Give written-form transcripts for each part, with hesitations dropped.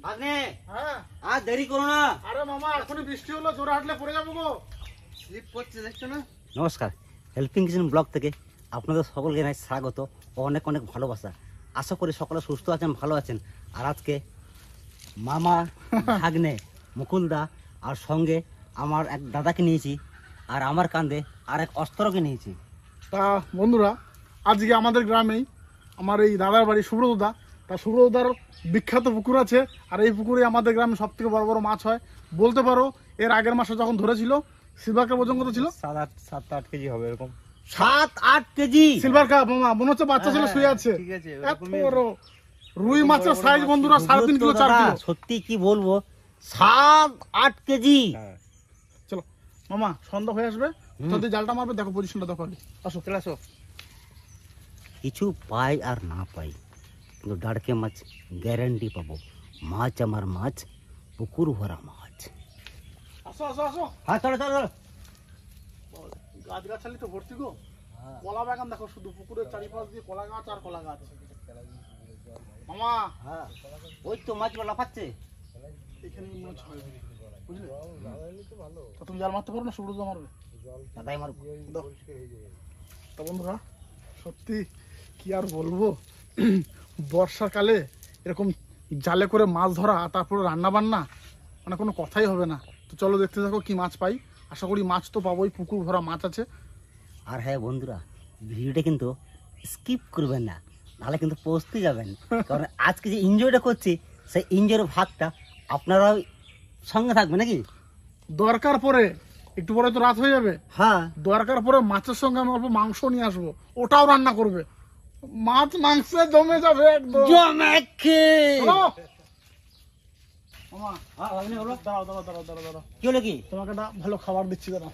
ভাগ্নে হ্যাঁ আর দেরি করো না। আরে মামা এখনই বৃষ্টি হলো, জোরে হাঁটলে পড়ে যাবো গো। স্লিপ করছে দেখছো না। নমস্কার, হেল্পিং কিচেন ব্লগ থেকে আপনাদের সকলকে জানাই স্বাগত ও অনেক অনেক ভালোবাসা। আশা করি সকলে সুস্থ আছেন, ভালো আছেন। আর আজকে মামা, ভাগ্নে, মুকুলদা আর সঙ্গে আমার এক দাদাকে নিয়েছি, আর আমার কাঁধে আর এক অস্ত্রকে নিয়েছি। তা বন্ধুরা, আজকে আমাদের গ্রামেই আমার এই দাদার বাড়ি সুব্রত দা, তা সুব্রতদার বিখ্যাত পুকুর আছে। আর এই পুকুরে আমাদের গ্রামে সব থেকে বড় বড় মাছ হয় বলতে পারো। এর আগের মাসে যখন ধরেছিল, সিলভার কাপ ওজন কত ছিল? 7-8 কেজি হবে এরকম। 7-8 কেজি সিলভার কাপ মামা, মনে হচ্ছে বাচ্চা ছিল শুয়ে আছে। ঠিক আছে, এত বড় রুই মাছের সাইজ বন্ধুরা 3.5 কিলো 4 কিলো। সত্যি কি বলবো, 7-8 কেজি। হ্যাঁ, চলো মামা, সন্ধ্যা হয়ে আসবে, যদি জালটা মারবে দেখো পজিশনটা দেখো। আসো চলে আসো। কিছু পাই আর না পাই, কিন্তু ডাড়কে মাছ গ্যারান্টি পাবো। মাছ আমার মাছ, পুকুর ভরা মাছ। আসো আসো আসো। হ্যাঁ চলো চলো চলো। গাছ গাছালি তো ভর্তি গো। কলা বাগান দেখো, শুধু পুকুরের চারিপাশ দিয়ে কলা গাছ আর কলা গাছ। মামা হ্যাঁ ওই তো মাছগুলো লাফাচ্ছে। এখানে মনে হচ্ছে হবে, বুঝলে? তা তুমি জাল মারতে পারো না? সুব্রত মারবে। দাদাই মার। দাও। তা বন্ধুরা, সত্যি কি আর বলবো, বর্ষাকালে এরকম জালে করে মাছ ধরা, তারপরে রান্না বান্না, মানে কোনো কথাই হবে না। তো চলো দেখতে থাকো কি মাছ পাই। আশা করি মাছ তো পাবোই, পুকুর ভরা মাছ আছে। আর হ্যাঁ বন্ধুরা, ভিডিওটা কিন্তু স্কিপ করবেন না, নাহলে কিন্তু পৌঁছতে যাবেন। কারণ আজকে যে এনজয়টা করছি, সেই এনজয়ের ভাগটা আপনারাও সঙ্গে থাকবে নাকি। দরকার পরে একটু পরে তো রাত হয়ে যাবে, হ্যাঁ দরকার পরে মাছের সঙ্গে আমি অল্প মাংস নিয়ে আসবো, ওটাও রান্না করবে। মাছ মাংসে জমে যাবে একদম। চলো। মামা, দাঁড়াও দাঁড়াও দাঁড়াও দাঁড়াও দাঁড়াও, কি হলো কি? তোমাকে একটা ভালো খাবার দিচ্ছি, দাঁড়াও।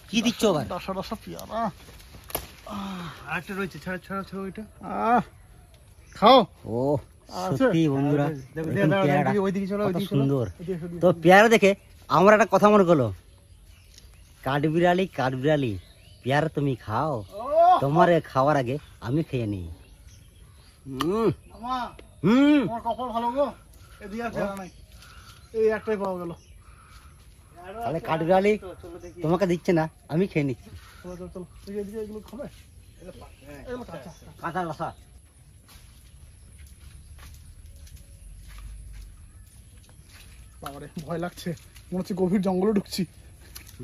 কি দিচ্ছ আবার? রসা রসা পেয়ারা। আরেকটা রয়েছে, ছাড়া ছাড়া ছাড়া ওইটা। খাও। ও সত্যি বন্ধুরা, দেখো, এরকম পেয়ারা ওইদিকে চলো, কত ওইদিকে চলো। সুন্দর। এদিকে এসো, এদিকে তো পেয়ারা দেখে আমার একটা কথা মনে করলো, কাঠবিড়ালি কাঠবিড়ালি পেয়ারা তুমি খাও, এসো। তোমার খাওয়ার আগে আমি খেয়ে নিই। মামা, হুম তোমার কপাল ভালো গো, এদিকে আর পেয়ারা নাই, এই একটাই পাওয়া গেল। তাহলে কাঠবিড়ালি তোমাকে দিচ্ছে না, আমি খেয়ে নিচ্ছি। চলো চলো চলো, এদিকে এদিকে এগুলো খাবে, এগুলো কাঁচা। কাঁচা রসা। বাবারে ভয় লাগছে, মনে হচ্ছে গভীর জঙ্গলে ঢুকছি।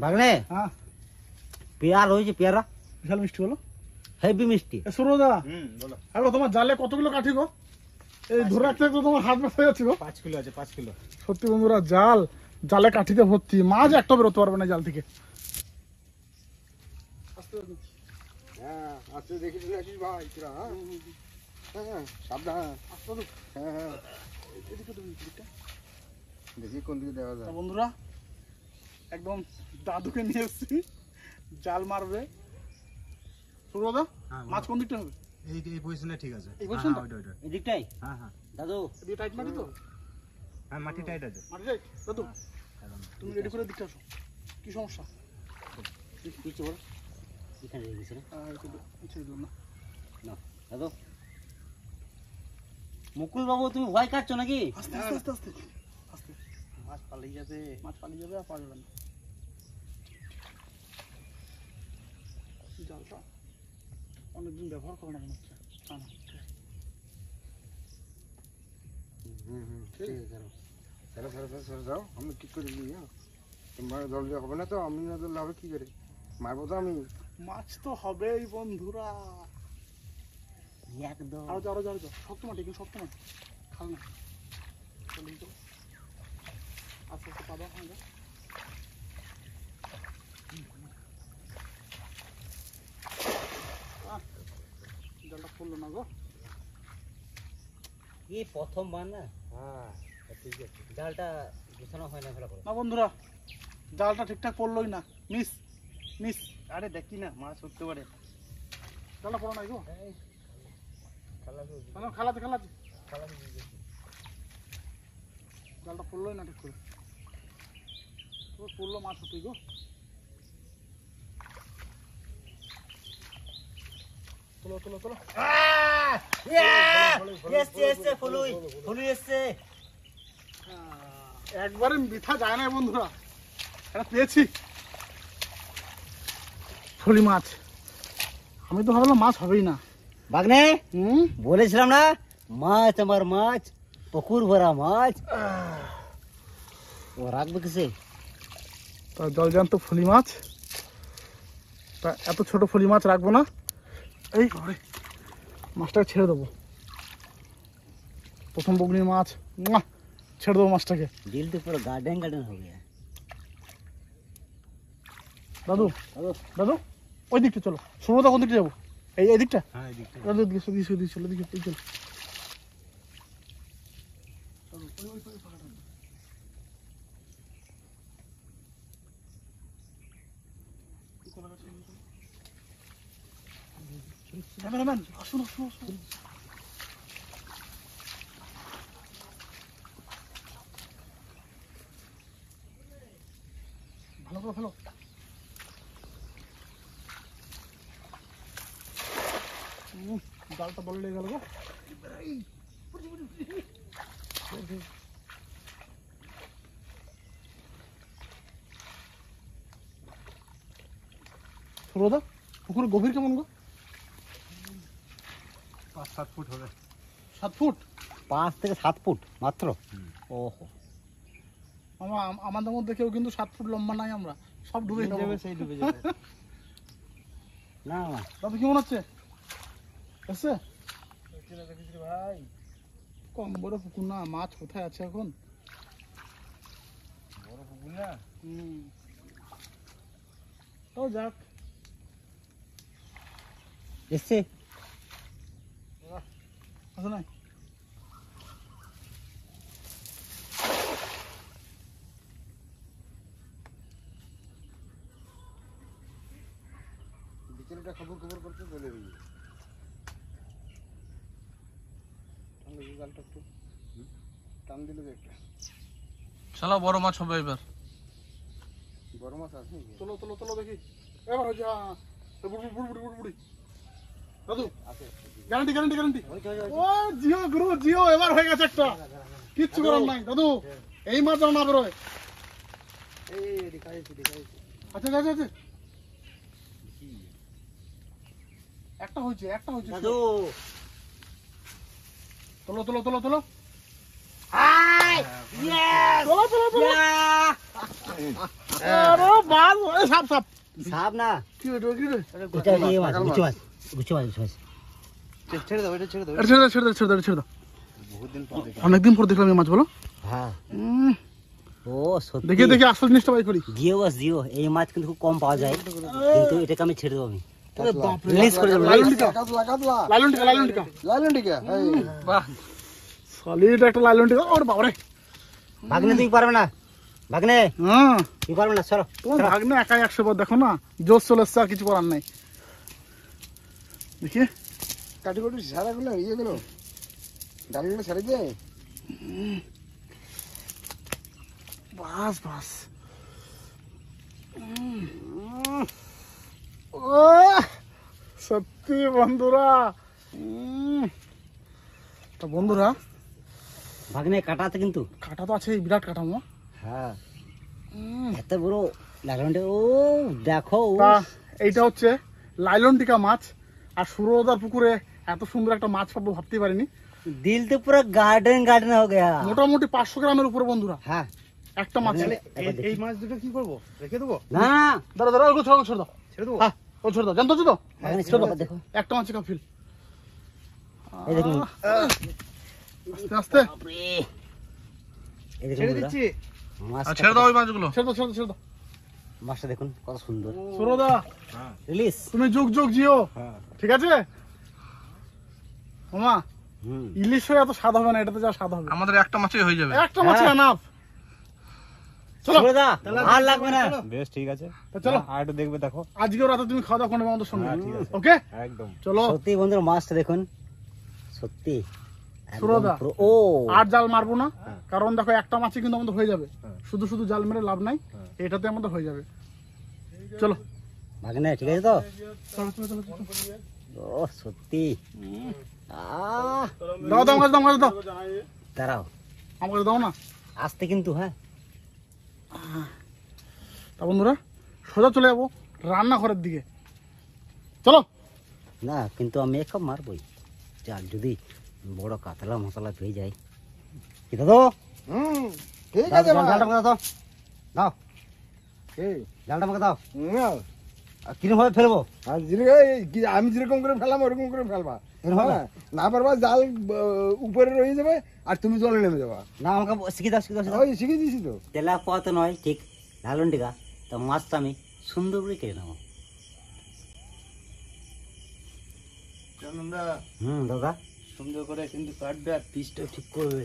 ভাগ্নে, হ্যাঁ, পেয়ারা হয়েছে, পেয়ারা বিশাল মিষ্টি হলো। হেভি মিষ্টি। সুরদা, বলো। আর তোমার জালে কতগুলো কাঠি গো? এই ধরে রাখতে রাখতে তোমার হাত ব্যথা হয়ে যাচ্ছে গো। 5 কিলো আছে, 5 কিলো। সত্যি বন্ধুরা, জালে কাঠিতে ভর্তি, মাছ একটা বেরোতে পারবে না জাল থেকে। হ্যাঁ, আজকে দেখিস নাকি ভাই তোরা? হ্যাঁ, সাবধান। হ্যাঁ হ্যাঁ, দেখি কোন দিকে দেওয়া যায়। বন্ধুরা, একদম দাদুকে নিয়ে এসেছি, জাল মারবে। সুরদা, মাছ কোন দিকটা হবে? এই পজিশনে ঠিক আছে। এই পজিশনটা? ওইটা। এদিকটাই হ্যাঁ হ্যাঁ দাদু। এদিকে টাইট মাটি তো? হ্যাঁ, মাটি টাইট আছে। মাটি টাইট? দাদু তুমি রেডি করে দিকটা আসো, কি সমস্যা? কিছু বলো, এখানে রেখেছি না। ছেড়ে দিও না। না দাদু। মুকুল বাবু, তুমি ভয় কাটছো নাকি? আস্তে আস্তে আস্তে আস্তে আস্তে, মাছ পালিয়ে যাবে। মাছ পালিয়ে যাবে আর পাওয়া যাবে না। জালটা অনেকদিন ব্যবহার করো না মনে হচ্ছে। না, না, ঠিক আছে। ঠিক আছে, চলো যাও, আমি ঠিক করে দিই। হ্যাঁ, তোমার জলদি হবে না তো, আমি না ধরলে হবে কি করে? মারবো তো আমি। মাছ তো হবেই বন্ধুরা। একদম। আরো যাও আরো যাও আরো যাও, শক্ত মাটি, কিন্তু শক্ত মাটি, খাল না। চলে যাও, আস্তে আস্তে পাবা। হ্যাঁ যাও। জলটা পড়লো না গো। কি প্রথমবার না, হ্যাঁ, ঠিক আছে। জালটা গোছানো হয় না ভালো করে। না বন্ধুরা, জালটা ঠিকঠাক পড়লোই না, মিস মিস। আরে দেখি না, মাছ উঠতে পারে। জালটা পড়ো নাই গো। খালাতে খালাতে খালাতে খালাতে জালটা পড়লোই না ঠিক করে। পড়লো মাছ হতোই গো। চলো চলো চলো এসছে ফুলুই এসছে। একবারে বৃথা যায় না বন্ধুরা, এটা পেয়েছি ফলি মাছ। আমি তো ভাবলাম মাছ হবেই না। ভাগ্নে হুম, বলেছিলাম না মাছ আমার মাছ, পুকুর ভরা মাছ। ও রাখবে কিসে? তা জলজান্ত ফলি মাছ, তা এত ছোট ফলি মাছ রাখবো না। এই ঘরে মাছটাকে ছেড়ে দেবো, প্রথম বগনির মাছ। মুয়া, ছেড়ে দেবো মাছটাকে। দিল তো পুরো গার্ডেন গার্ডেন হয়ে গেছে। দাদু দাদু ওই দিকটা চলো। সুব্রতা কোন দিকটা যাবো? এই দিকটা। হ্যাঁ এদিকটা দাদু দিকে চলো, দিকে চলো। ক্যামেরাম্যান আসুন আসুন আসুন। ভালো করে ফেলো। জালটা বলে লেগে গেল গো। সুব্রতা পুকুরের গভীর কেমন গো? 5-7 ফুট হবে। 7 ফুট? 5 থেকে 7 ফুট মাত্র। ওহো, আমাদের মধ্যে কেউ কিন্তু 7 ফুট লম্বা নাই, আমরা সব ডুবে যাবে। সেই ডুবে যাবে। না দাদু কি মনে হচ্ছে এসছে? ভাই কম বড় পুকুর না, মাছ কোথায় আছে এখন? বড় পুকুর না। তো যাক, এসছে। আছে নাই? বিকেলটা খবর করতে চলে গেলি। জালটা একটু টান দিলে একটা শালা বড় মাছ হবে এবার। বড় মাছ আছে নাকি? চলো চলো চলো দেখি এবার হচ্ছে। বুড়ি দাদু আছে গ্যারান্টি গ্যারান্টি গ্যারান্টি। ও জিও গুরু জিও, এবার হয়ে গেছে একটা। কিচ্ছু করার নাই দাদু, এই মাছ যেন না বেরোয়। এই দেখাইছি আচ্ছা আচ্ছা আচ্ছা, একটা হয়েছে দাদু চলো চলো চলো চলো হাই ইয়েস চলো চলো চলো। আরে বাল, এই সাপ সাপ। সাপ না, কি রে কি রে? এটা এই মাছ, গুচ্ছ মাছ। ছেড়ে দাও, এটা ছেড়ে দাও। ছেড়ে দাও ছেড়ে দাও ছেড়ে দাও ছেড়ে দাও। বহুত দিন পর দেখলাম। অনেকদিন পর দেখলাম এই মাছ, বলো। হ্যাঁ, ও সত্যি। দেখে দেখে আসল জিনিসটা বাই করি। জিও এই মাছ কিন্তু খুব কম পাওয়া যায়, কিন্তু এটাকে আমি ছেড়ে দেবো। আমি আরে বাপ রে, রিলিজ করে দেবো। লাইলন টিকা এই বাহ, সলিড একটা লাইলন টিকা। ওরে বাবা রে, ভাগ্নে তুমি পারবে না, ভাগ্নে হ্যাঁ তুমি পারবে না, সরো। তোমার ভাগ্নে একাই 100 বার, দেখো না জোশ চলে এসছে, আর কিছু করার নাই। দেখি কাটি সারাগুলো ইয়েগুলো ডালগুলো ছেড়ে দে। বাস বাস। ও সত্যি বন্ধুরা। তা বন্ধুরা, ভাগ্নে কাটা আছে কিন্তু। কাটা তো আছে, বিরাট কাটা মো। হ্যাঁ, এত বড় লালনটা, ও দেখো। তা এইটা হচ্ছে লাইলন টিকা মাছ। আর সুরদার পুকুরে এত সুন্দর একটা মাছ পাবো ভাবতেই পারিনি। দিল তো পুরো গার্ডেন হয়ে গেয়া। মোটামুটি 500 গ্রামের উপরে বন্ধুরা হ্যাঁ, একটা মাছ। এই মাছ দুটো কি করবো? রেখে দেবো? না দাঁড়া দাঁড়া, ওগুলো ছেড়ে দাও ছেড়ে দেবো? হ্যাঁ ও ছেড়ে দাও, জানতো তো ভাগ্নে ছেড়ে ছেড়ে দাও। দাও, দেখো। একটা মাছ কাফিল। এই দেখুন, আস্তে আস্তে এই দেখুন ছেড়ে বন্ধুরা, দিচ্ছি। মাছটা- ছেড়ে দাও ওই মাছগুলো, ছেড়ে দাও ছেড়ে দাও ছেড়ে দাও। মাছটা দেখুন কত সুন্দর। সুরদা হ্যাঁ রিলিজ। তুমি যুগ যুগ জিও, হ্যাঁ ঠিক আছে মামা। ইলিশ হয়ে এত স্বাদ হবে না, এটাতে যা স্বাদ হবে আমাদের একটা মাছই হয়ে যাবে। একটা মাছ এনাফ। চলো সুরদা আর লাগবে না। বেশ ঠিক আছে, তা চলো আর একটু দেখবে দেখো। আজকেও রাতে তুমি খাওয়া দাওয়া করবে আমাদের সঙ্গে, হ্যাঁ, ঠিক আছে। ওকে একদম চলো। সত্যি বন্ধুরা, মাছটা দেখুন সত্যি একদম সুরদা, পুরো- ও আর জাল মারবো না, হ্যাঁ। কারণ দেখো একটা মাছই কিন্তু আমাদের হয়ে যাবে। হ্যাঁ। শুধু শুধু জাল মেরে লাভ নাই, হ্যাঁ। এটাতে আমাদের হয়ে যাবে। চলো ভাগ্নে ঠিক আছে তো? চলো চলো চলো চলো। ও সত্যি আহ দাও দাও আমাকে দাও আমাকে দাও দাঁড়াও, আমাকে দাও না। আসতে কিন্তু। হ্যাঁ তা বন্ধুরা সোজা চলে যাবো রান্নাঘরের দিকে, চলো। না কিন্তু আমি এক কাপ মারবই, যার যদি বড় কাতলা মশলা পেয়ে যায়। কি দাদা ঠিক দাও, আছে জালটা আমাকে দাও, দাও এই জালটা আমাকে দাও। না, আর কিরকম ভাবে ফেলবো? আর আমি যেরকম করে ফেলাম ওরকম করে ফেলবা। এরকম হবে? হ্যাঁ, না পারবা জাল উপরে রয়ে যাবে আর তুমি জলে নেমে যাবা। না আমাকে শিখে দাও, শিখে দাও, শিখে দাও। ওই শিখে দিয়েছি তো। তেলা পাওয়া তো নয় ঠিক, লালন টিকা। তো মাছটা আমি সুন্দর করে কেটে নেবো। চন্দনদা দাদা সুন্দর করে কিন্তু কাটবে আর পিসটা ঠিক করবে,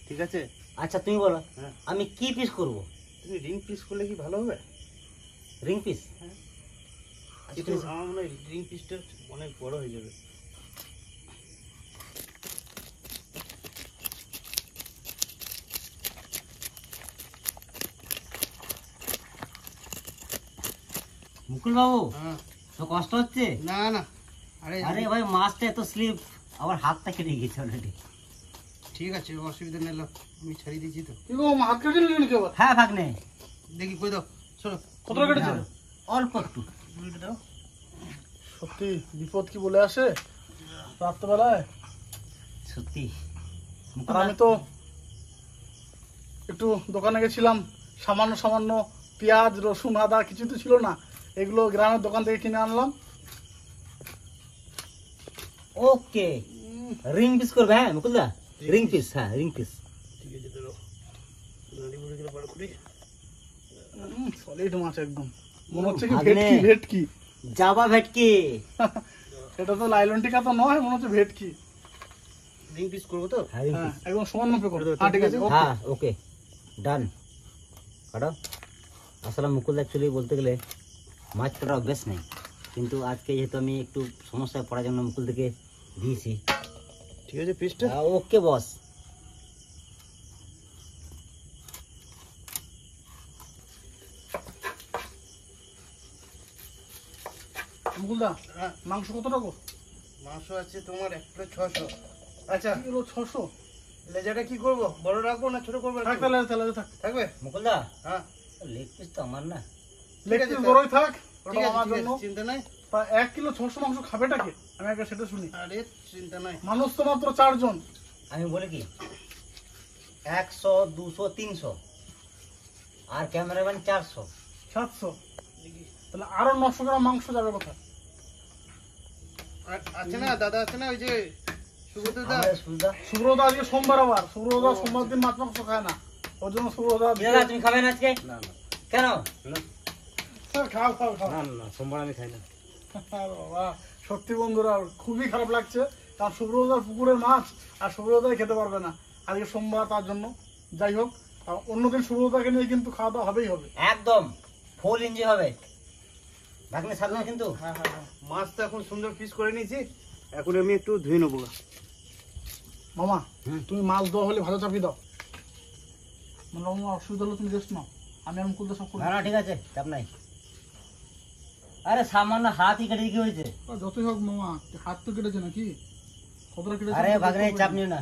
ঠিক আছে? আচ্ছা তুমি বলো হ্যাঁ। আমি কি পিস করব? তুমি রিং পিস করলে কি ভালো হবে? Ring piece? কিন্তু আমার মনে হয় রিং পিসটা অনেক বড় হয়ে যাবে। মুকুল বাবু হ্যাঁ, তো কষ্ট হচ্ছে? না না, আরে আরে ভাই মাছটা এত স্লিপ, আবার হাতটা কেটে গেছে অলরেডি। ঠিক আছে, অসুবিধা নেই, আমি ছাড়িয়ে দিয়েছি তো। কি গো হাত কেটে নিলি নাকি আবার? হ্যাঁ ভাগ্নে, দেখি কই দাও, চলো। কতটা কেটেছে? অল্প একটু। উল্টে দাও। সত্যি বিপদ কি বলে আসে রাত্রেবেলায়। সত্যি আর আমি তো একটু দোকানে গেছিলাম, সামান্য সামান্য পেঁয়াজ রসুন আদা কিছু তো ছিল না, এগুলো গ্রামের দোকান থেকে কিনে আনলাম। ওকে রিং পিস করবে? হ্যাঁ মুকুলদা রিং পিস, হ্যাঁ রিং পিস। ঠিক আছে, ধরো নাড়ি বুড়ি গেলে বড় করি। সলিড মাছ একদম, মনে হচ্ছে কি ভাগ্নে। ভেটকি ভেটকি। যাবা ভেটকি। এটা তো লাইলন টিকা তো নয়, মনে হচ্ছে ভেটকি। রিং পিস করবো তো? হ্যাঁ রিং হ্যাঁ পিস। একদম সমান মাপে করো। হ্যাঁ ঠিক আছে, হ্যাঁ ওকে ডান। কাটো। আসলে মুকুল অ্যাকচুয়ালি বলতে গেলে মাছ কাটার অভ্যেস নেই, কিন্তু আজকে যেহেতু আমি একটু সমস্যায় পড়ার জন্য মুকুল থেকে দিয়েছি। ঠিক আছে, পিসটা ওকে বস। মুকুলদা হ্যাঁ, মাংস কত টাকা? মাংস আছে তোমার 1 প্লেট 600। আচ্ছা, কিলো 600। লেজাটা কি করবো, বড় রাখবো না ছোট করবো? থাক তাহলে তাহলে থাক। থাকবে। মুকুলদা হ্যাঁ, লেগ পিস তো আমার না। লেগ আছে, পিস তাহলে। বড়ই থাক, ঠিক ওটা আছে, আমার ঠিক জন্য। আছে, চিন্তা নাই। তা 1 কিলো 600 মাংস খাবেটাকে আমি আগে সেটা শুনি। আরে চিন্তা নাই। মানুষ তো মাত্র 4 জন। আমি বলি কি 100 200 300 আর ক্যামেরাম্যান 400। 700, তাহলে আরো 900 গ্রাম মাংস যাবে কোথায়? আছে না দাদা, আছে না ওই যে সুব্রত দা? আমাদের সুবিধা। সুব্রত আজকে সোমবার, আবার সুব্রত সোমবার দিন মাছ মাংস খায় না, ওর জন্য সুব্রত দাদা তুমি খাবে না আজকে? না না কেন? খাও খাও খাও। না না, সোমবার আমি খাই না। আরে বাবা, সত্যি বন্ধুরা খুবই খারাপ লাগছে, কারণ সুব্রতার পুকুরের মাছ আর সুব্রতাই খেতে পারবে না আজকে সোমবার, তার জন্য। যাই হোক, আর অন্যদিন সুব্রতাকে নিয়ে কিন্তু খাওয়া দাওয়া হবেই হবে। একদম ফুল এনজয় হবে। ভাগ্নে সাবধান কিন্তু। হ্যাঁ হ্যাঁ হ্যাঁ। মাছটা এখন সুন্দর পিস করে নিয়েছি, এখন আমি একটু ধুয়ে নেবো। মামা হুম। তুমি মাছ দেওয়া হলে ভাজা চাপিয়ে দাও, মানে আমার অসুবিধা হলে তুমি রেস্ট নাও, আমি আর মুকুলদা সব করি। না না ঠিক আছে, চাপ নাই। আরে সামান্য হাতই কেটে কি হয়েছে? যতই হোক মামা, হাত তো কেটেছে নাকি, কতটা কেটেছে? আরে ভাগ্নে চাপ নিও না।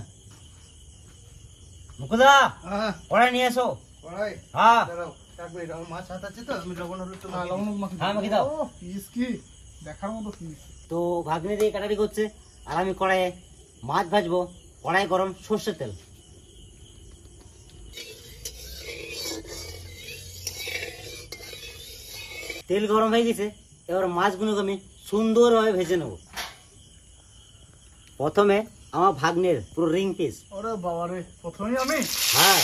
মুকুদা হ্যাঁ, পড়ায় নিয়ে এসো। কড়াই হ্যাঁ দাঁড়াও, এক মিনিট, আমার মাছ হাত আছে তো, আমি লবণ হলুদ তো হ্যাঁ, লবণ মাখিয়ে হ্যাঁ, মাখিয়ে দাও। ও, পিস কি দেখার মতো পিস। তো ভাগ্নে দিয়ে কাটারি করছে আর আমি কড়াইয়ে মাছ ভাজবো। কড়াই গরম, সর্ষের তেল। তেল গরম হয়ে গেছে, এবার মাছগুলোকে আমি সুন্দরভাবে ভেজে নেব। প্রথমে আমার ভাগ্নের পুরো রিং পিস, ওরে বাবা রে, প্রথমেই আমি হ্যাঁ।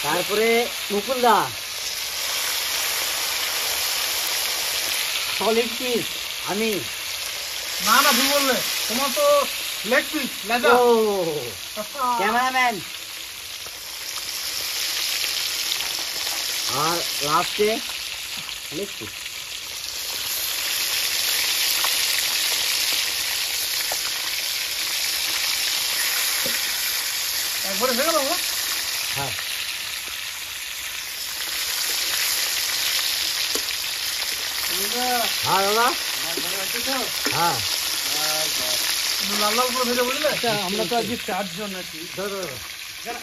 তারপরে মুকুলদা সলিড পিস, আমি না না ভুল বললে, তোমার তো লেগ পিস লেজা। ও ক্যামেরাম্যান, আর লাস্টে লেগ পিস। একবারে হয়ে গেল বাবা? হ্যাঁ হ্যাঁ দাদা, হ্যাঁ লাল লাল করে ভেজে বুঝলে? আমরা তো আজকে 4 জন আছি।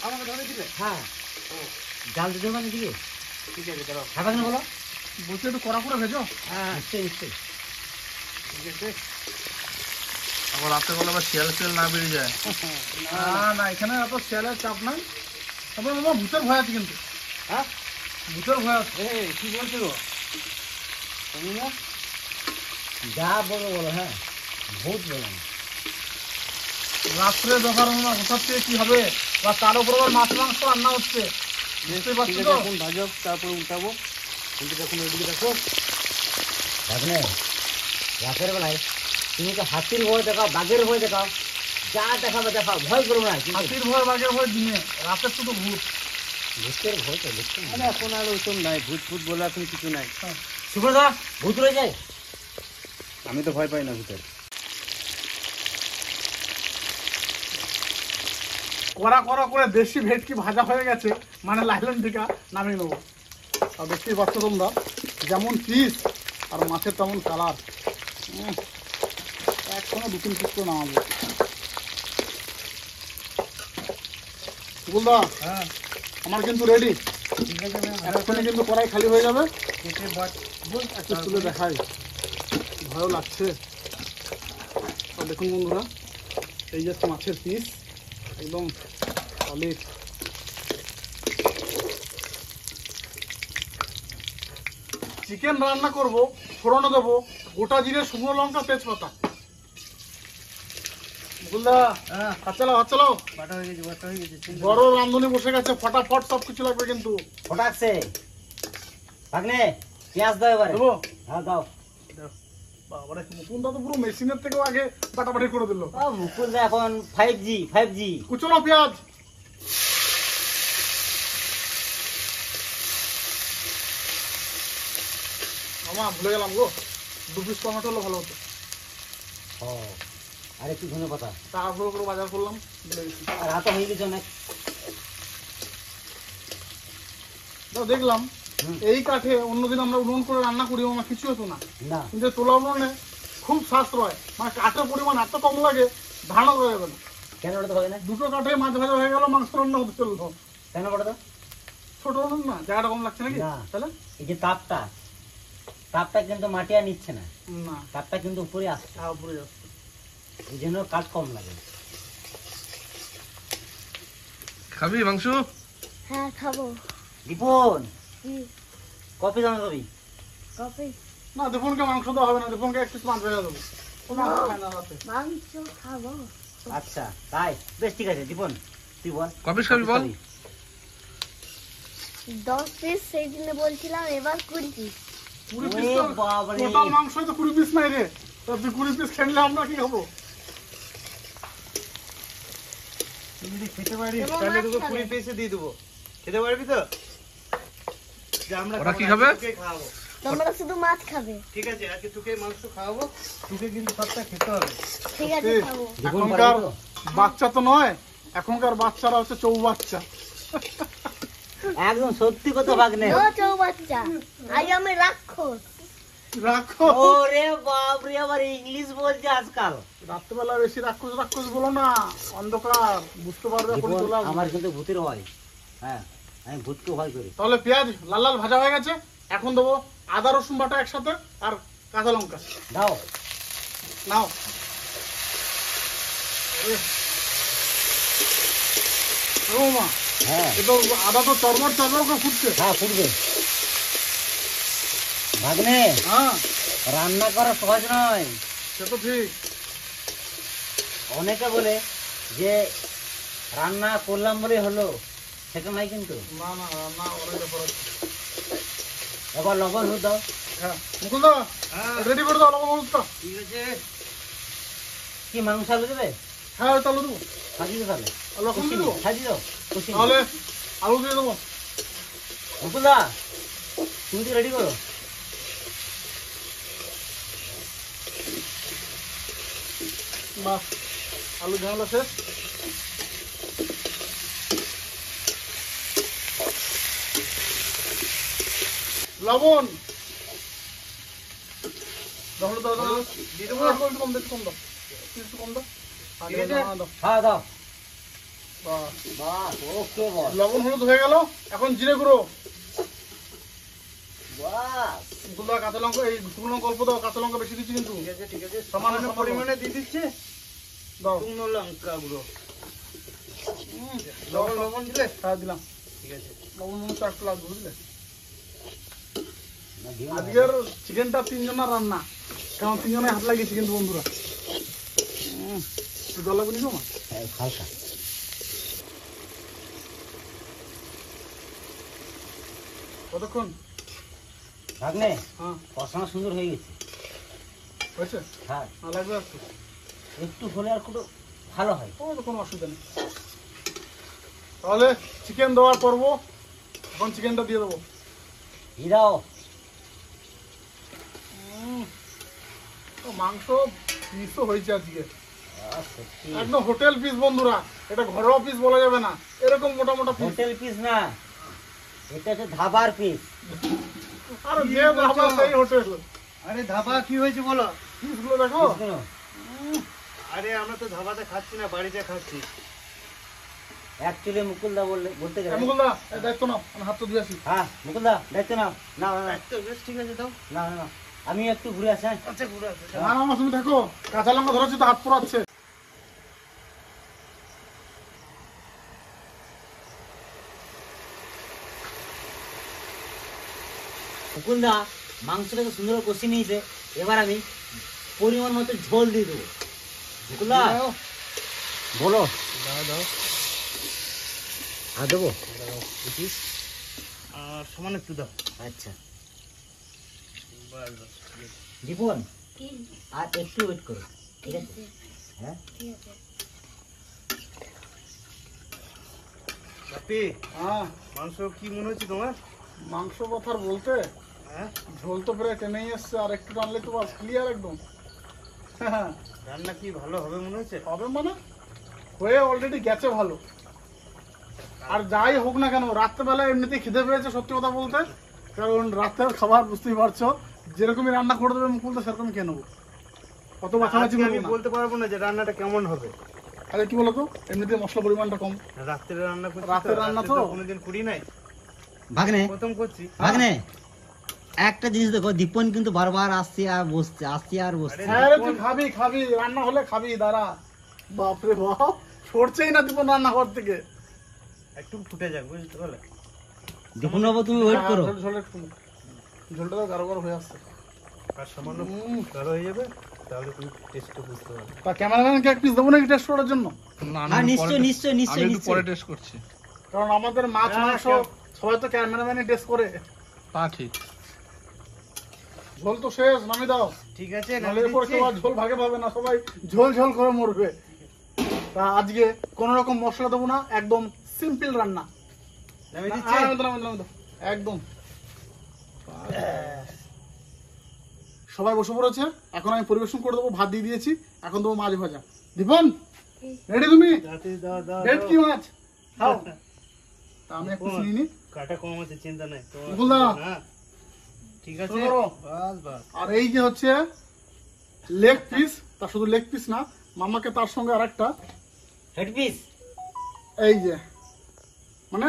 আমাকে ধরে দিলে? হ্যাঁ জাল দিতে হবে নাকি? ঠিক আছে দাঁড়াও। খাবে না বলো? বলছি একটু কড়া করে ভেজো। হ্যাঁ নিশ্চয়ই নিশ্চয়ই। ঠিক আছে। আবার রাত্রেবেলা আবার শিয়াল শিয়াল না বেরিয়ে যায়। না না, এখানে এত শিয়ালের চাপ নাই। তবে মামা ভূতের ভয় আছে কিন্তু। হ্যাঁ ভূতের ভয় আছে। কি বলছো গো? তুমি না যা বলো বলো। হ্যাঁ ভূত বলো না। রাত্রে ব্যাপার মামা, হঠাৎ থেকে কি হবে, বা তার উপর আবার মাছ মাংস রান্না হচ্ছে, বুঝতে ঠিক পারছো আছে, তো? এখন ভাজো, তারপরে উঠাবো। কিন্তু এখন ওইদিকে রাখো। ভাগ্নে রাতের বেলায় তুমি তো হাতির ভয় দেখাও, বাঘের ভয় দেখাও, যা দেখাবে দেখাও, ভয় করবো না। কিন্তু হাতির ভয় বাঘের ভয় দিনে, রাতের শুধু ভূত। ভূতের ভয় তো দেখতে মানে এখন আর ওইসব নাই, ভূত ফুত বলে এখন কিছু নাই। সুব্রতা ভূত রয়ে যায়। আমি তো ভয় পাই না ভূতের। কড়া কড়া করে দেশি ভেটকি ভাজা হয়ে গেছে, মানে লাইলন টিকা নামিয়ে নেবো। আর দেখতেই পাচ্ছ তোমরা, যেমন পিস আর মাছের তেমন কালার। একসঙ্গে 2-3 পিস করে নামাবো। সুবলদা, হ্যাঁ আমার কিন্তু রেডি। ঠিক আছে, এক্ষুনি কিন্তু কড়াই খালি হয়ে যাবে। কেটে বাট একটু তুলে দেখাই, ভালো লাগছে। আর দেখুন বন্ধুরা, এই যাচ্ছে মাছের পিস, একদম সলিড। চিকেন রান্না করব, ফোড়নে দেবো গোটা জিরে, শুকনো লঙ্কা, তেজপাতা। বুঝলা? হ্যাঁ হাত চালাও, হাত চালাও। বাটা হয়ে গেছে, বাটা হয়ে গেছে। বড় রাঁধুনি বসে গেছে, ফটাফট সব কিছু লাগবে কিন্তু। ফটাকছে ভাগ্নে পেঁয়াজ দাও এবারে। দেবো? হ্যাঁ দাও। বাবারে, মুকুন্দা তো পুরো মেশিনের থেকেও আগে বাটাবাটি করে দিল। মুকুল এখন 5G কুচনো পেঁয়াজ। মামা ভুলে গেলাম গো, 2 পিস টমেটো হলে ভালো হতো। ও আর একটু ধনে পাতা। তারপরে করে বাজার করলাম, ভুলে গেছি। আর হাতে হয়ে গেছে অনেক। দাও দেখলাম হুম। এই কাঠে অন্যদিন আমরা উনুন করে রান্না করি, আমার কিছু হতো না, না কিন্তু তোলা উনুনে খুব সাশ্রয়, মানে কাঠের পরিমাণ এত কম লাগে, ধারণা করা যাবে না। কেন ওটা তো হবে না? 2টো কাঠে মাছ ভাজা হয়ে গেল, মাংস রান্না হতে চললো। কেন ওটা তো? ছোট উনুন না, জায়গাটা কম লাগছে নাকি? না। তাহলে এই যে তাপটা কিন্তু মাটি আর নিচ্ছে না, না, তাপটা কিন্তু উপরে আসছে, উপরে যাচ্ছে। এই জন্য কাঠ কম লাগে। খাবি মাংস? হ্যাঁ খাবো। দীপন কি কপি দাম কবি? কফি? না, দীপনকে মাংস দেওয়া হবে না, দীপনকে একটু মাছ ভেজা দেবো। ও মাংস খায় না রাতে। মাংস খাবো। আচ্ছা তাই, বেশ ঠিক আছে। দীপন তুই বল কপি খাবি বল? 10 পিস সেই দিনে বলছিলাম, এবার 20 পিস। 20 ওরে পিস তো বাবারে। টোটাল মাংসই তো 20 পিস নাই রে। তো তুই 20 পিস খেলে আমরা কি খাবো? তুই যদি খেতে পারিস এবং তাহলে মাছ তোকে খাবে। 20 পিসে দিয়ে দেবো। খেতে পারবি তো? যে আমরা ওরা খাবো কি না, খাবে? তোকে খাওয়াবো। তোমরা শুধু মাছ খাবে। ঠিক আছে, আজকে তোকে মাংস খাওয়াবো, তোকে কিন্তু সবটা খেতে হবে। ঠিক আছে সত্যি? খাবো। দীপন এখনকার পারবি তো? বাচ্চা তো নয়, এখনকার বাচ্চারা হচ্ছে চৌবাচ্চা। একদম সত্যি কথা ভাগ্নে। ও চৌবাচ্চা, আজ আমি রাক্ষস। রাখো। ওরে বাপ রে, আবার ইংলিশ বলছে আজকাল। রাত্রেবেলা বেশি রাক্ষস রাক্ষস বলো না, অন্ধকার বুঝতে পারবে এখন দীপন, চলে আসবে। আমার কিন্তু ভূতের ভয়। হ্যাঁ আমি ভূতকে ভয় করি। তাহলে পেঁয়াজ লাল লাল ভাজা হয়ে গেছে, এখন দেবো আদা রসুন বাটা একসাথে আর কাঁচা লঙ্কা। দাও। নাও। ও মা, হ্যাঁ এ তো আদা তো চরবর চরবর করে ফুটছে। হ্যাঁ ফুটবে। ভাগ্নে হ্যাঁ, রান্না করা সহজ নয়। সে তো ঠিক। অনেকে বলে যে রান্না করলাম বলে হলো, সেটা নাই কিন্তু। না না, রান্না অনেক ব্যাপার আছে। এবার লবণ হলুদ দাও। হ্যাঁ, মুকুলদা হ্যাঁ রেডি করে দাও লবণ হলুদটা। ঠিক আছে। কি মাংস আলু দেবে? হ্যাঁ, ওই আলু দেবো। সাজিয়ে দাও তাহলে। আর লবণ দিয়ে দেবো। সাজিয়ে দাও। কষিয়ে দাও। তাহলে আলু দিয়ে দেবো। মুকুলদা তুমি তো রেডি করো। বাহ, আলু ঝামেলা শেষ। লবণ তাহলে দাও দাও দিয়ে দেবো? একটু কম দাও, একটু কম দাও, একটু কম দাও। আগে ঠিক আছে? দাও, দাও। হ্যাঁ দাও। বাস। বাহ, ওকে বস। লবণ হলুদ হয়ে গেল, এখন জিরে গুঁড়ো। বাহ, মুকুলদা কাঁচা লঙ্কা, এই শুকনো লঙ্কা অল্প দাও, কাঁচা লঙ্কা বেশি দিচ্ছি কিন্তু। ঠিক আছে ঠিক আছে, সামান্য সামান্য পরিমাণে দিয়ে দিচ্ছে দাও। শুকনো লঙ্কা গুঁড়ো। লবণ লবণ দিলে? হ্যাঁ দিলাম। ঠিক আছে। লবণ মনে হচ্ছে একটু লাগবে বুঝলে। না, দিও না। আজকের চিকেনটা 3 জনের রান্না, কারণ 3 জনে হাত লাগিয়েছি কিন্তু বন্ধুরা। একটু জল লাগবে নিকো মা? হ্যাঁ, হালকা। কতক্ষণ? ভাগ্নে, হ্যাঁ কষানো সুন্দর হয়ে গেছে। হয়েছে? হ্যাঁ, আর লাগবে একটু? একটু হলে আর একটু ভালো হয়। ও তো কোনো অসুবিধা নেই। তাহলে চিকেন দেওয়ার পর্ব, এখন চিকেনটা দিয়ে দেবো। এই দাও। তো মাংস পিসও হয়েছে আজকে, আহ, সত্যি। একদম হোটেল পিস বন্ধুরা, এটা ঘরোয়া পিস বলা যাবে না, এরকম মোটা মোটা পিস। হোটেল পিস না, এটা হচ্ছে ধাবার পিস। আর যে আমার সেই হোটেল আরে ধাবা কি হয়েছে বলো? পিসগুলো দেখো। বুঝলো? আরে আমরা তো ধাবাতে খাচ্ছি না, বাড়িতে খাচ্ছি। অ্যাকচুয়ালি মুকুলদা বলতে গেলে, মুকুলদা এই দায়িত্ব নাও, আমি হাত তো দিয়ে আসি। হ্যাঁ মুকুলদা দায়িত্ব নাও। না না না তো বেশ ঠিক আছে, দাও। না না, না, আমি একটু ঘুরে আসি। হ্যাঁ? আচ্ছা ঘুরে আসো। না না মা, তুমি দেখো, কাঁচা লঙ্কা ধরেছি তো হাত পোড়াচ্ছে। মুকুলদা মাংসটাকে সুন্দর করে কষিয়ে নিয়েছে, এবার আমি পরিমাণ মতো ঝোল দিয়ে দেবো। মুকুলদা বলো। দাও দাও। আর দেবো? সামান্য একটু দাও। আচ্ছা বাস বাস, ঠিক আছে। দীপন, কি? আর একটু ওয়েট করো, ঠিক আছে? হ্যাঁ, ঠিক আছে। বাপি, হ্যাঁ, মাংস কি মনে হচ্ছে তোমার? মাংস কথার বলতে হ্যাঁ, ঝোল তো প্রায় টেনেই এসছে, আর একটু টানলে তো বাস ক্লিয়ার একদম। হ্যাঁ, রান্না কি ভালো হবে মনে হচ্ছে? হবে মানে হয়ে অলরেডি গেছে ভালো। আর যাই হোক না কেন, রাত্রেবেলা এমনিতেই খিদে পেয়েছে সত্যি কথা বলতে, কারণ রাতের খাবার বুঝতেই পারছো, যেরকমই রান্না করে দেবে মুকুল তো সেরকমই খেয়ে নেবো, অত বাছাবাছি আজকে আমি করবো না। বলতে পারবো না যে রান্নাটা কেমন হবে। আরে কি বলতো, এমনিতে মশলা পরিমাণটা কম। রাত্রে রান্না করছি, রাতের রান্না তো। কোনোদিন করি নাই, ভাগ্নে প্রথম করছি। ভাগ্নে, একটা জিনিস দেখো, দীপন কিন্তু বারবার আসছে আর বসছে, আসছে আর বসছে। আরে, হ্যাঁ রে, তুই খাবি খাবি, রান্না হলে খাবি, দাঁড়া। বাপরে বাপ, সরছেই না দীপন রান্নাঘর থেকে। একটু ফুটে যাক, বুঝতে পারলে? দীপন বাবু তুমি ওয়েট করো। হ্যাঁ, ঝোল একটু, ঝোলটা তো গাঢ় গাঢ় হয়ে আসছে। আর সামান্য গাঢ় হয়ে যাবে, তাহলে তুমি টেস্টটা বুঝতে পারবে। তা ক্যামেরাম্যানকে এক পিস দেবো নাকি টেস্ট করার জন্য? হ্যাঁ নিশ্চয় নিশ্চয় নিশ্চয় নিশ্চয়। টেস্ট করছি। কারণ আমাদের মাছ হ্যাঁ, মাংস হ্যাঁ। সবাই তো ক্যামেরাম্যানই টেস্ট করে। তা ঠিক। ঝোল তো শেষ, নামি দাও, ঠিক আছে, নাহলে এরপর কেউ আর ঝোল ভাগে পাবে না, সবাই ঝোল ঝোল করে মরবে। তা আজকে কোনো রকম মশলা দেবো না, একদম সিম্পল রান্না। নামিয়ে না, দিচ্ছি। নামি দাও, নামি দাও, একদম। সবাই বসে পড়েছে, এখন আমি পরিবেশন করে দেবো। ভাত দিয়ে দিয়েছি, এখন দেবো মাছ ভাজা। দীপন রেডি তুমি? তাড়াতাড়ি দাও দাও রেড দাও। কি মাছ খাও? তা আমি একটু দীপন, চিনি নি। কাটা কম আছে, চিন্তা নাই তোমার। মুকুল দা। হ্যাঁ, ঠিক আছে, শুরু করো। বাস বাস। আর এই যে হচ্ছে লেগ পিস, তা শুধু লেগ পিস না, মামাকে তার সঙ্গে আরেকটা, হেড পিস। এই যে মানে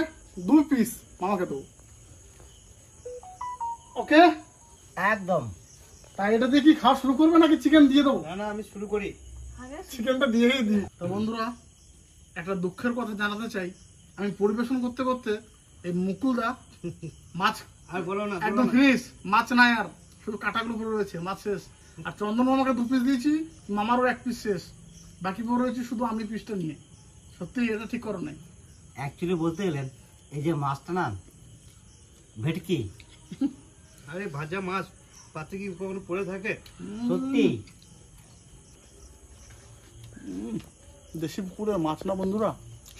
2 পিস মামাকে দেবো। ওকে, একদম। তাই এটা দিয়ে কি খাওয়া শুরু করবে নাকি চিকেন দিয়ে দেবো? না না, আমি শুরু করি। আগে চিকেনটা দিয়েই দিই। তো বন্ধুরা, একটা দুঃখের কথা জানাতে চাই, আমি পরিবেশন করতে করতে এই মুকুলদা মাছ আর বলো না, বলো একদম না। ফিনিশ, মাছ নাই আর, শুধু কাটাগুলো পড়ে রয়েছে, মাছ শেষ। আর চন্দন মামাকে 2 পিস দিয়েছি, মামারও 1 পিস শেষ, বাকি পড়ে রয়েছে শুধু আমি পিসটা নিয়ে। সত্যি এটা ঠিক করো নাই। অ্যাকচুয়ালি বলতে গেলেন, এই যে মাছটা না ভেটকি, আরে ভাজা মাছ পাতে কি কখনো পড়ে থাকে? সত্যি। দেশি পুকুরের মাছ না বন্ধুরা,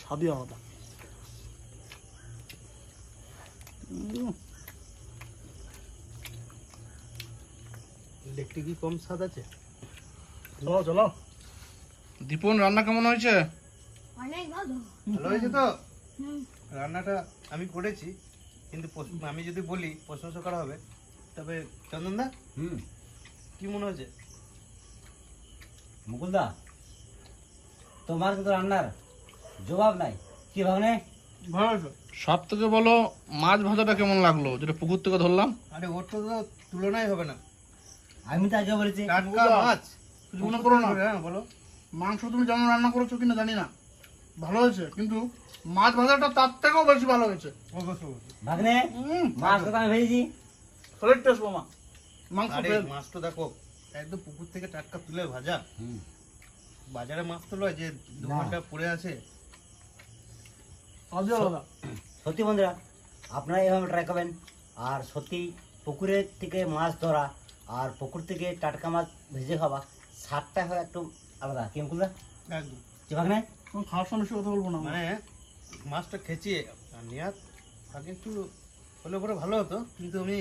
স্বাদই আলাদা। দেখতে কি কম স্বাদ আছে? চলো চলো। দীপন রান্না কেমন হয়েছে? অনেক ভালো। ভালো হয়েছে তো? হুম। রান্নাটা আমি করেছি, কিন্তু আমি যদি বলি প্রশংসা করা হবে, তবে চন্দনদা হুম, কি মনে হচ্ছে? মুকুলদা, তোমার কিন্তু রান্নার জবাব নাই। কি ভাবনে? ভালো আছে। সব থেকে বলো মাছ ভাজাটা কেমন লাগলো, যেটা পুকুর থেকে ধরলাম? আরে ওর তো তুলনাই হবে না। আমি তো আগে বলেছি টাটকা মাছ। কিছু মনে করো না। হ্যাঁ বলো। মাংস তুমি যেমন রান্না করেছো কিনা জানি না, ভালো হয়েছে, কিন্তু মাছ ভাজাটা তার থেকেও বেশি ভালো হয়েছে। অবশ্যই। ভাগ্নে, মাছ কথা আমি ভেজেছি। সলিড টেস্ট মামা, মাংস আরে ফেল। মাছটা দেখো একদম পুকুর থেকে টাটকা তুলে ভাজা। হুম। বাজারে মাছ তো লয় যে 2 না। ঘন্টা পড়ে আছে। আজই আলাদা। সত্যি বন্ধুরা, আপনারা এইভাবে ট্রাই করবেন। আর সত্যি পুকুরের থেকে মাছ ধরা আর পুকুর থেকে টাটকা মাছ ভেজে খাওয়া স্বাদটা হয় একটু আলাদা। কি মুকুলদা? একদম। কি ভাগ্নে? আমি খাওয়ার সময় বেশি কথা বলবো না। মানে মাছটা খেঁচিয়ে আর নিয়াত আগে একটু হলে পরে ভালো হতো, কিন্তু আমি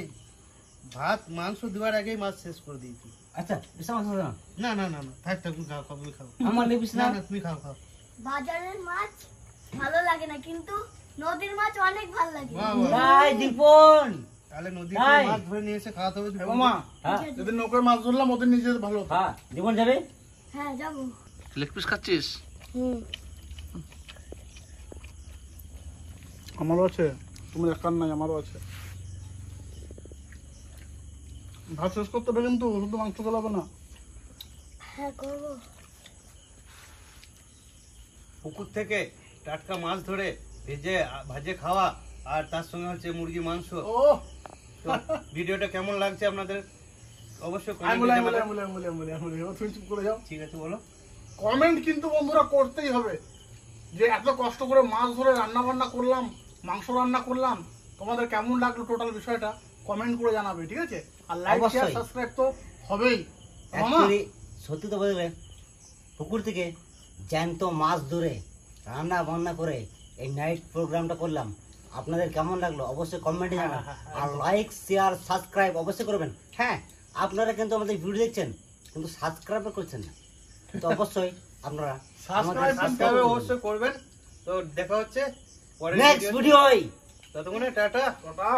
ভাত মাংস দেওয়ার আগেই মাছ শেষ করে দিয়েছি। আচ্ছা, বিশাল মাছ আছে না? না না না না, থাক থাক, তুমি খাও খাও, তুমি খাও। আমার লেবিস না না। না, তুমি খাও খাও। বাজারের মাছ ভালো লাগে না, কিন্তু নদীর মাছ অনেক ভালো লাগে। বাহ, বাহ। তাই দীপন। তাহলে নদীর তাই? মাছ ধরে নিয়ে এসে খাওয়াতে হবে। এ মামা, হ্যাঁ যেদিন নৌকায় মাছ ধরলাম ওদের নিজে ভালো হতো। হ্যাঁ, দীপন যাবে। হ্যাঁ যাবো। লেগ পিস খাচ্ছিস? হুম। আমারও আছে, তুমি একার নাই, আমারও আছে। ভাত শেষ করতে হবে কিন্তু, শুধু মাংস গলাবে না। হ্যাঁ করবো। পুকুর থেকে টাটকা মাছ ধরে ভাজে খাওয়া, আর তার সঙ্গে হচ্ছে মুরগি মাংস। ও তো ভিডিওটা কেমন লাগছে আপনাদের অবশ্যই আমি comment এ বলে জানাবেন। তুমি চুপ করে যাও। ঠিক আছে, বলো। কমেন্ট কিন্তু বন্ধুরা করতেই হবে, যে এত কষ্ট করে মাছ ধরে রান্না বান্না করলাম, মাংস রান্না করলাম, তোমাদের কেমন লাগলো টোটাল বিষয়টা কমেন্ট করে জানাবে, ঠিক আছে? আর লাইক শেয়ার অবশ্যই। সাবস্ক্রাইব তো হবেই। মামা, অ্যাকচুয়ালি সত্যি তো বললে পুকুর থেকে জ্যান্ত মাছ ধরে রান্না বান্না করে এই নাইট প্রোগ্রামটা করলাম। আপনাদের কেমন লাগলো অবশ্যই কমেন্টে জানাবেন। আর লাইক শেয়ার সাবস্ক্রাইব অবশ্যই করবেন। হ্যাঁ, আপনারা কিন্তু আমাদের ভিডিও দেখছেন কিন্তু সাবস্ক্রাইব করছেন না, তো অবশ্যই আপনারা সাবস্ক্রাইব অবশ্যই করবেন। তো দেখা হচ্ছে পরের নেক্সট ভিডিওতে। ভিডিও। ততক্ষণে টাটা। টাটা।